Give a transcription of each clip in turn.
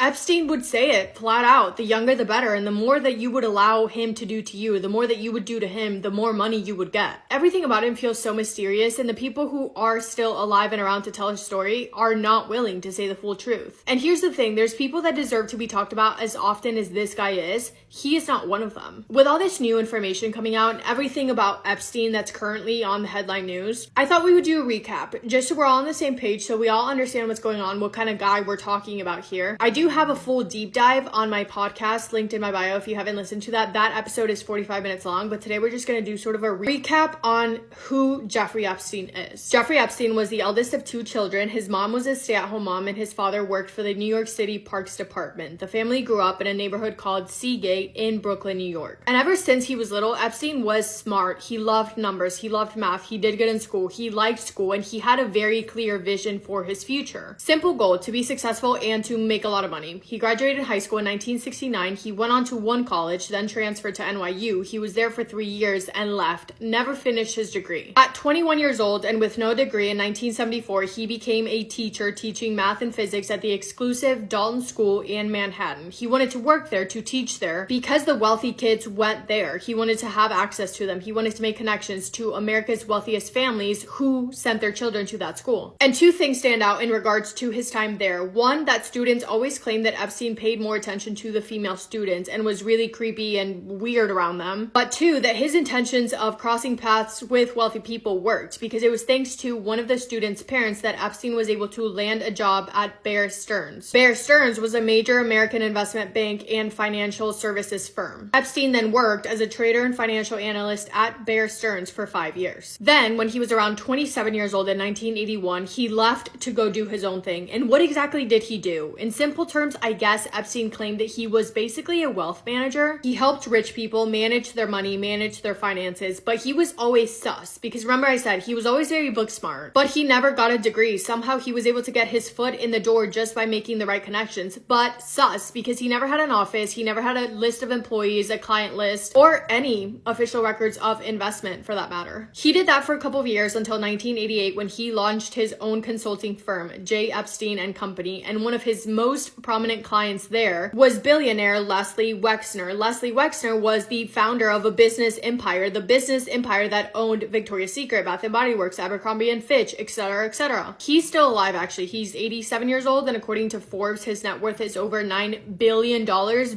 Epstein would say it flat out, the younger the better, and the more that you would allow him to do to you, the more that you would do to him, the more money you would get. Everything about him feels so mysterious, and the people who are still alive and around to tell his story are not willing to say the full truth. And here's the thing, there's people that deserve to be talked about as often as this guy is. He is not one of them. With all this new information coming out and everything about Epstein that's currently on the headline news, I thought we would do a recap, just so we're all on the same page, so we all understand what's going on, what kind of guy we're talking about here. I do have a full deep dive on my podcast linked in my bio if you haven't listened to that. That episode is 45 minutes long, but today we're just going to do sort of a recap on who Jeffrey Epstein is. Jeffrey Epstein was the eldest of 2 children. His mom was a stay-at-home mom and his father worked for the New York City Parks Department. The family grew up in a neighborhood called Seagate in Brooklyn, New York. And ever since he was little, Epstein was smart. He loved numbers. He loved math. He did good in school. He liked school, and he had a very clear vision for his future. Simple goal: to be successful and to make a lot of money. He graduated high school in 1969. He went on to one college, then transferred to NYU. He was there for 3 years and left, never finished his degree. At 21 years old and with no degree in 1974, he became a teacher teaching math and physics at the exclusive Dalton School in Manhattan. He wanted to work there, to teach there, because the wealthy kids went there. He wanted to have access to them. He wanted to make connections to America's wealthiest families who sent their children to that school. And 2 things stand out in regards to his time there. One, that students always claimed that Epstein paid more attention to the female students and was really creepy and weird around them. But 2, that his intentions of crossing paths with wealthy people worked, because it was thanks to one of the students' parents that Epstein was able to land a job at Bear Stearns. Bear Stearns was a major American investment bank and financial services firm. Epstein then worked as a trader and financial analyst at Bear Stearns for 5 years. Then, when he was around 27 years old in 1981, he left to go do his own thing. And what exactly did he do? In simple terms, I guess Epstein claimed that he was basically a wealth manager. He helped rich people manage their money, manage their finances, but he was always sus, because remember I said he was always very book smart, but he never got a degree. Somehow he was able to get his foot in the door just by making the right connections, but sus, because he never had an office, he never had a list of employees, a client list, or any official records of investment for that matter. He did that for a couple of years until 1988 when he launched his own consulting firm, J. Epstein and Company, and one of his most prominent clients there was billionaire Leslie Wexner. Leslie Wexner was the founder of a business empire, the business empire that owned Victoria's Secret, Bath & Body Works, Abercrombie & Fitch, etc., etc. He's still alive, actually. He's 87 years old, and according to Forbes, his net worth is over $9 billion,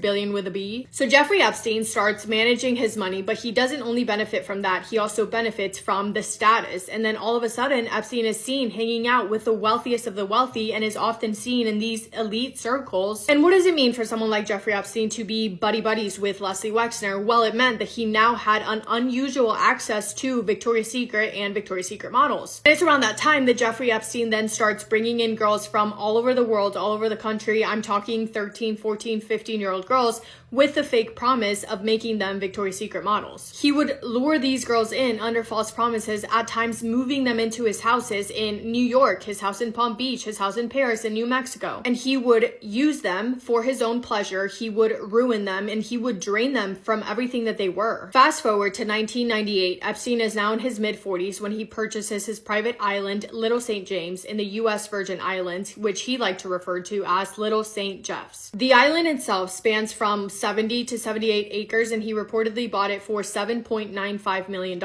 billion with a B. So Jeffrey Epstein starts managing his money, but he doesn't only benefit from that, he also benefits from the status. And then all of a sudden, Epstein is seen hanging out with the wealthiest of the wealthy and is often seen in these elite circles. And what does it mean for someone like Jeffrey Epstein to be buddy-buddies with Leslie Wexner? Well, it meant that he now had an unusual access to Victoria's Secret and Victoria's Secret models. And it's around that time that Jeffrey Epstein then starts bringing in girls from all over the world, all over the country. I'm talking 13, 14, 15-year-old girls with the fake promise of making them Victoria's Secret models. He would lure these girls in under false promises, at times moving them into his houses in New York, his house in Palm Beach, his house in Paris, and New Mexico. And he would use them for his own pleasure. He would ruin them, and he would drain them from everything that they were. Fast forward to 1998, Epstein is now in his mid-40s when he purchases his private island, Little St. James, in the U.S. Virgin Islands, which he liked to refer to as Little St. Jeff's. The island itself spans from 70 to 78 acres, and he reportedly bought it for $7.95 million.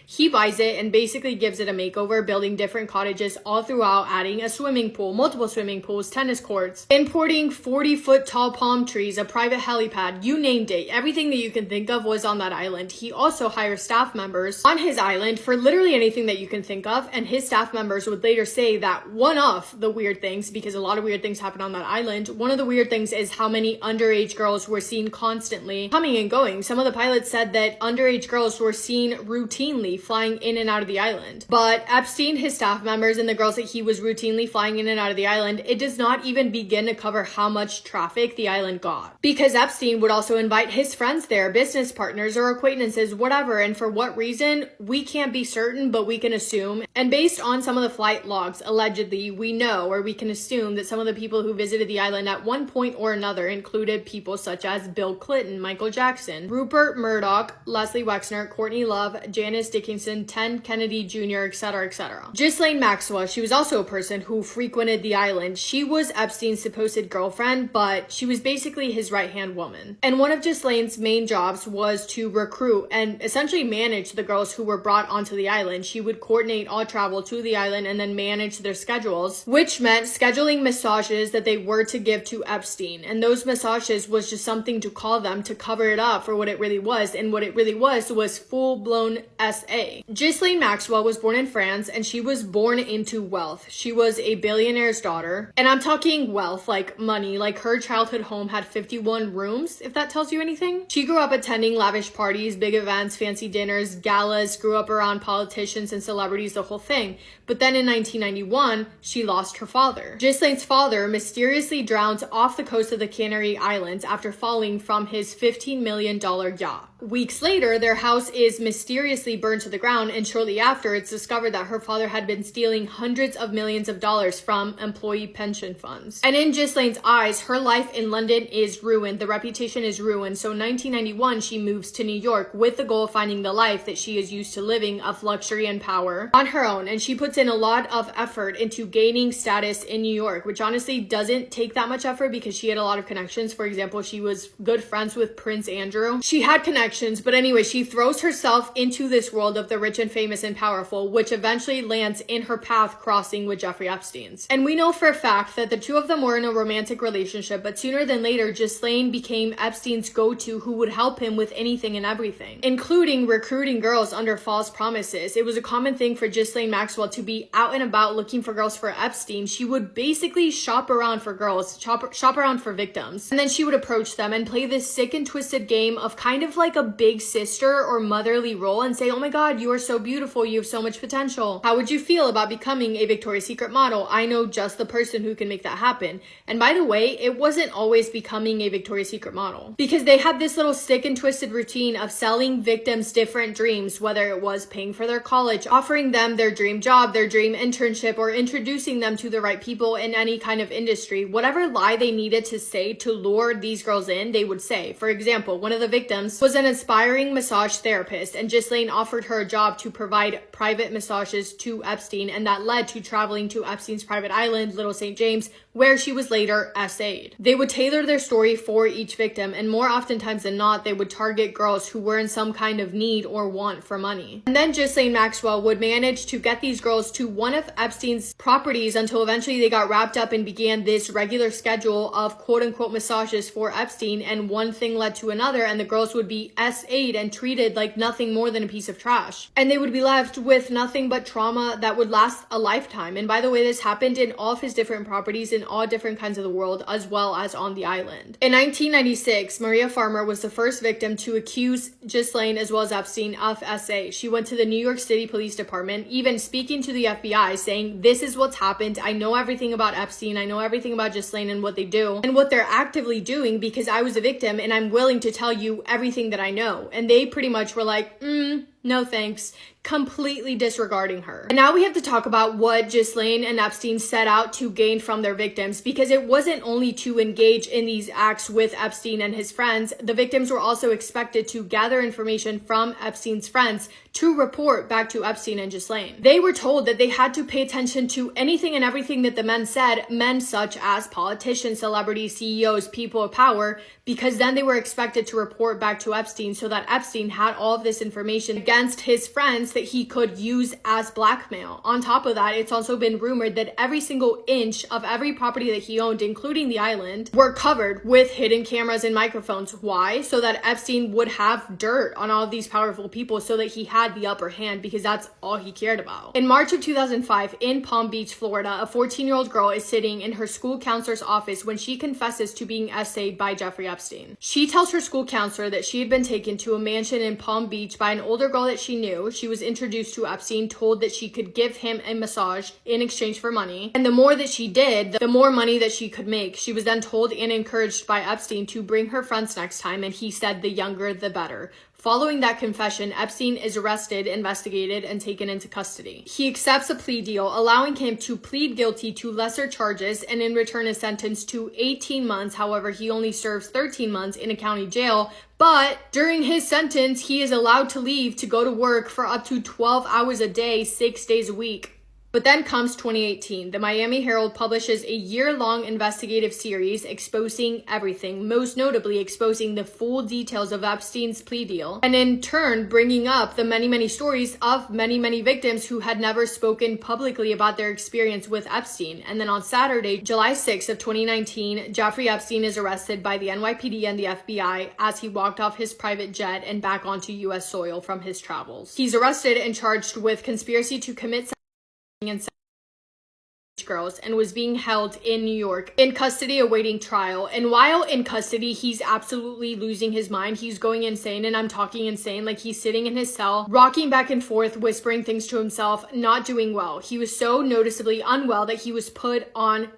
He buys it and basically gives it a makeover, building different cottages all throughout, adding a swimming pool, multiple swimming pools, tennis courts, importing 40-foot tall palm trees, a private helipad, you named it. Everything that you can think of was on that island. He also hires staff members on his island for literally anything that you can think of, and his staff members would later say that one of the weird things, because a lot of weird things happen on that island, one of the weird things is how many underage girls were seen constantly coming and going. Some of the pilots said that underage girls were seen routinely flying in and out of the island. But Epstein, his staff members, and the girls that he was routinely flying in and out of the island, it does not even begin to cover how much traffic the island got. Because Epstein would also invite his friends there, business partners or acquaintances, whatever, and for what reason, we can't be certain, but we can assume. And based on some of the flight logs, allegedly, we know, or we can assume, that some of the people who visited the island at one point or another included people such as Bill Clinton, Michael Jackson, Rupert Murdoch, Leslie Wexner, Courtney Love, Janice Dickinson, Ted Kennedy Jr., etc., etc. Ghislaine Maxwell, she was also a person who frequented the island. She was Epstein's supposed unsolicited girlfriend, but she was basically his right-hand woman. And one of Ghislaine's main jobs was to recruit and essentially manage the girls who were brought onto the island. She would coordinate all travel to the island and then manage their schedules, which meant scheduling massages that they were to give to Epstein. And those massages was just something to call them to cover it up for what it really was. And what it really was full-blown SA. Ghislaine Maxwell was born in France, and she was born into wealth. She was a billionaire's daughter. And I'm talking wealth, like money. Like her childhood home had 51 rooms, if that tells you anything. She grew up attending lavish parties, big events, fancy dinners, galas, grew up around politicians and celebrities, the whole thing. But then in 1991, she lost her father. Ghislaine's father mysteriously drowns off the coast of the Canary Islands after falling from his $15 million yacht. Weeks later, their house is mysteriously burned to the ground, and shortly after, it's discovered that her father had been stealing hundreds of millions of dollars from employee pension funds. And in Ghislaine's eyes, her life in London is ruined. The reputation is ruined. So in 1991, she moves to New York with the goal of finding the life that she is used to living of luxury and power on her own. And she puts in a lot of effort into gaining status in New York, which honestly doesn't take that much effort because she had a lot of connections. For example, she was good friends with Prince Andrew. She had connections, but anyway, she throws herself into this world of the rich and famous and powerful, which eventually lands in her path crossing with Jeffrey Epstein's. And we know for a fact that the two of them were in a romantic relationship, but sooner than later, Ghislaine became Epstein's go-to who would help him with anything and everything, including recruiting girls under false promises. It was a common thing for Ghislaine Maxwell to be out and about looking for girls for Epstein. She would basically shop around for girls, shop around for victims, and then she would approach them and play this sick and twisted game of kind of like a big sister or motherly role and say, oh my god, you are so beautiful, you have so much potential. How would you feel about becoming a Victoria's Secret model? I know just the person who can make that happen. And by the way, it wasn't always becoming a Victoria's Secret model, because they had this little sick and twisted routine of selling victims different dreams, whether it was paying for their college, offering them their dream job, their dream internship, or introducing them to the right people in any kind of industry. Whatever lie they needed to say to lure these girls in, they would say. For example, one of the victims was an aspiring massage therapist, and Ghislaine offered her a job to provide private massages to Epstein, and that led to traveling to Epstein's private island, Little St. James, where she was later SA'd. They would tailor their story for each victim, and more oftentimes than not, they would target girls who were in some kind of need or want for money. And then Ghislaine Maxwell would manage to get these girls to one of Epstein's properties until eventually they got wrapped up and began this regular schedule of quote-unquote massages for Epstein, and one thing led to another, and the girls would be SA'd and treated like nothing more than a piece of trash. And they would be left with nothing but trauma that would last a lifetime. And by the way, this happened in all of his different properties in all different kinds of the world, as well as on the island. In 1996, Maria Farmer was the first victim to accuse Ghislaine as well as Epstein of SA. She went to the New York City Police Department, even speaking to the FBI, saying, this is what's happened. I know everything about Epstein. I know everything about Ghislaine and what they do and what they're actively doing because I was a victim and I'm willing to tell you everything that I know. And they pretty much were like, no thanks, completely disregarding her. And now we have to talk about what Ghislaine and Epstein set out to gain from their victims, because it wasn't only to engage in these acts with Epstein and his friends. The victims were also expected to gather information from Epstein's friends to report back to Epstein and Ghislaine. They were told that they had to pay attention to anything and everything that the men said, men such as politicians, celebrities, CEOs, people of power, because then they were expected to report back to Epstein so that Epstein had all of this information against his friends that he could use as blackmail. On top of that, it's also been rumored that every single inch of every property that he owned, including the island, were covered with hidden cameras and microphones. Why? So that Epstein would have dirt on all of these powerful people so that he had the upper hand, because that's all he cared about. In March of 2005, in Palm Beach, Florida, a 14-year-old girl is sitting in her school counselor's office when she confesses to being SA'd by Jeffrey Epstein. She tells her school counselor that she had been taken to a mansion in Palm Beach by an older girl that she knew. She was introduced to Epstein, told that she could give him a massage in exchange for money. And the more that she did, the more money that she could make. She was then told and encouraged by Epstein to bring her friends next time, and he said the younger the better. Following that confession, Epstein is arrested, investigated, and taken into custody. He accepts a plea deal, allowing him to plead guilty to lesser charges and in return is sentenced to 18 months. However, he only serves 13 months in a county jail, but during his sentence, he is allowed to leave to go to work for up to 12 hours a day, 6 days a week. But then comes 2018. The Miami Herald publishes a year-long investigative series exposing everything, most notably exposing the full details of Epstein's plea deal, and in turn bringing up the many stories of many victims who had never spoken publicly about their experience with Epstein. And then on Saturday, July 6th of 2019, Jeffrey Epstein is arrested by the NYPD and the FBI as he walked off his private jet and back onto US soil from his travels. He's arrested and charged with conspiracy to commit and girls and was being held in New York in custody awaiting trial. And while in custody, he's absolutely losing his mind. He's going insane, and I'm talking insane. Like, he's sitting in his cell, rocking back and forth, whispering things to himself, not doing well. He was so noticeably unwell that he was put on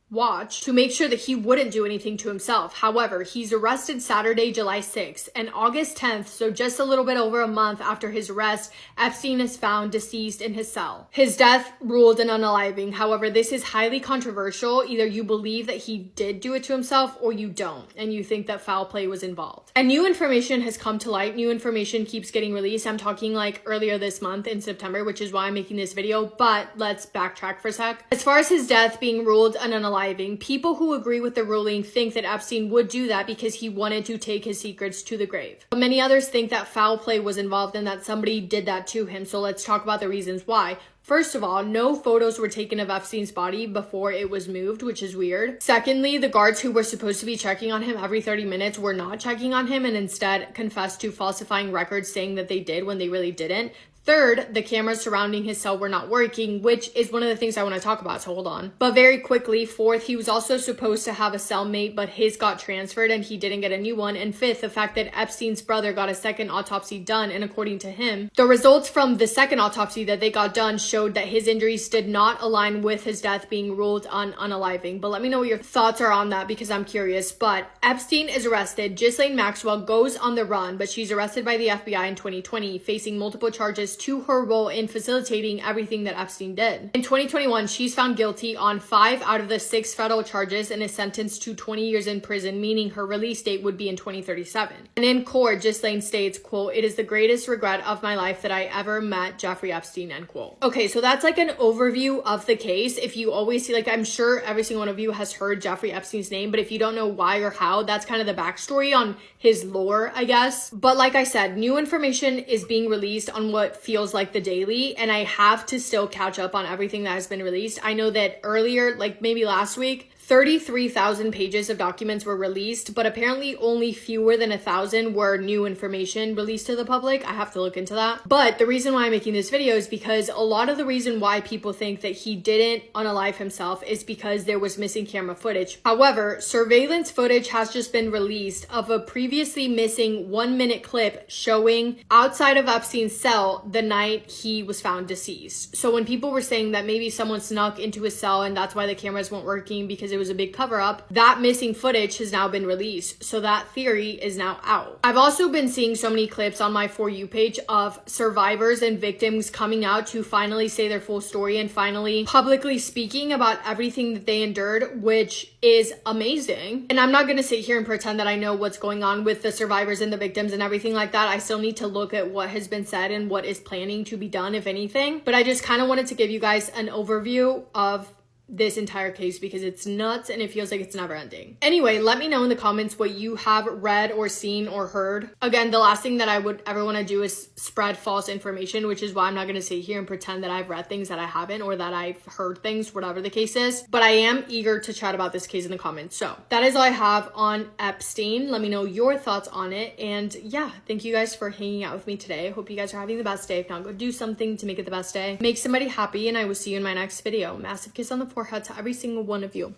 watch to make sure that he wouldn't do anything to himself. However, he's arrested Saturday, July 6th, and August 10th, so just a little bit over a month after his arrest, Epstein is found deceased in his cell. His death ruled an unaliving. However, this is highly controversial. Either you believe that he did do it to himself or you don't, and you think that foul play was involved. And new information has come to light. New information keeps getting released. I'm talking like earlier this month in September, which is why I'm making this video, but let's backtrack for a sec. As far as his death being ruled an unaliving, people who agree with the ruling think that Epstein would do that because he wanted to take his secrets to the grave. But many others think that foul play was involved and that somebody did that to him. So let's talk about the reasons why. First of all, no photos were taken of Epstein's body before it was moved, which is weird. Secondly, the guards who were supposed to be checking on him every 30 minutes were not checking on him and instead confessed to falsifying records saying that they did when they really didn't. Third, the cameras surrounding his cell were not working, which is one of the things I want to talk about, so hold on. But very quickly, fourth, he was also supposed to have a cellmate, but his got transferred and he didn't get a new one. And fifth, the fact that Epstein's brother got a second autopsy done, and according to him, the results from the second autopsy that they got done showed that his injuries did not align with his death being ruled unaliving. But let me know what your thoughts are on that because I'm curious. But Epstein is arrested. Ghislaine Maxwell goes on the run, but she's arrested by the FBI in 2020, facing multiple charges to her role in facilitating everything that Epstein did. In 2021, she's found guilty on 5 out of the 6 federal charges and is sentenced to 20 years in prison, meaning her release date would be in 2037. And in court, Ghislaine states, quote, "It is the greatest regret of my life that I ever met Jeffrey Epstein," end quote. Okay, so that's like an overview of the case. If you always see, like, I'm sure every single one of you has heard Jeffrey Epstein's name, but if you don't know why or how, that's kind of the backstory on his lore, I guess. But like I said, new information is being released on what feels like the daily, and I have to still catch up on everything that has been released. I know that earlier, like maybe last week, 33,000 pages of documents were released, but apparently only fewer than 1,000 were new information released to the public. I have to look into that. But the reason why I'm making this video is because a lot of the reason why people think that he didn't unalive himself is because there was missing camera footage. However, surveillance footage has just been released of a previously missing 1-minute clip showing outside of Epstein's cell the night he was found deceased. So when people were saying that maybe someone snuck into his cell and that's why the cameras weren't working because it was a big cover-up, that missing footage has now been released. So that theory is now out. I've also been seeing so many clips on my For You page of survivors and victims coming out to finally say their full story and finally publicly speaking about everything that they endured, which is amazing. And I'm not going to sit here and pretend that I know what's going on with the survivors and the victims and everything like that. I still need to look at what has been said and what is planning to be done, if anything. But I just kind of wanted to give you guys an overview of this entire case because it's nuts and it feels like it's never ending. Anyway, let me know in the comments what you have read or seen or heard. Again, the last thing that I would ever want to do is spread false information, which is why I'm not going to sit here and pretend that I've read things that I haven't or that I've heard things, whatever the case is. But I am eager to chat about this case in the comments. So that is all I have on Epstein. Let me know your thoughts on it. And yeah, thank you guys for hanging out with me today. Hope you guys are having the best day. If not, go do something to make it the best day. Make somebody happy, and I will see you in my next video. Massive kiss on the forehead to every single one of you.